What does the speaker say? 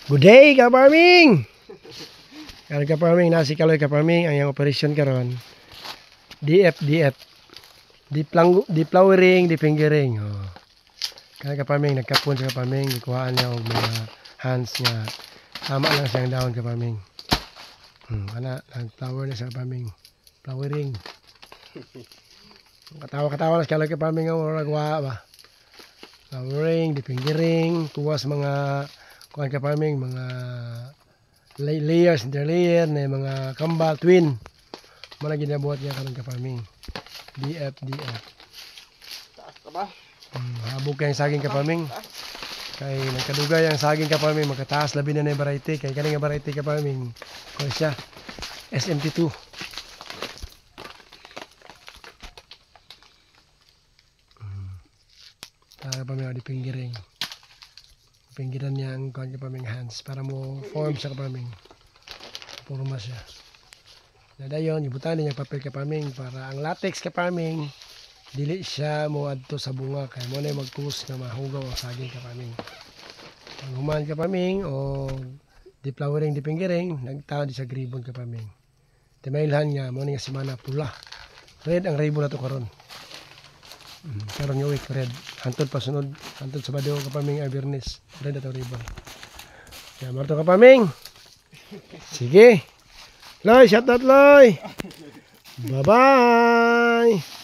Good day, ka-farming! Kaloy ka-farming, nasi kaloy ka-farming, ang operation karon. DF. Di flowering, di fingering. Oh. Kaloy ka-farming, nagkapon sa ka-farming, ikuhaan niya og mga hands niya. Tama lang siyang down ka-farming. Kana, nag-flower na sa ka-farming. Flowering. Katawa-katawa na kaloy ka-farming ang nagwa ba. Flowering, di fingering, kuwas mga kuan ka-farming, mga layers, interlayer, na mga kambal, twin. Mga ginabuhat niya karon ka-farming. DF. Taas ka ba? Habog kayong saging ka-farming. Kay nagkadugay ang saging ka-farming, magkataas labi na na variety. Kay kaning variety ka-farming, kung siya, SMT2. Para pa may pinggiring. Pinggiran niya ang kuan ka-farming hands para mo form sa ka-farming. Forma siya. Nadayon, ibutan niya papel ka-farming para ang latex ka-farming dili siya mo adto sa bunga kay mo na magkus nga mahugaw ang saging ka-farming. Ang human ka-farming o di flowering, di pinggiring, nagtaon di sa gribon ka-farming. Timailhan nga mo nga semana pula. Red ang ribbon nato karon. Karon yung week red. Hantod pa sunod, hantod sa Sabado ka-farming Awareness. Red ato ribbon. Kaya marto ka-farming. Sige. Loy, shout out Loy. Bye-bye.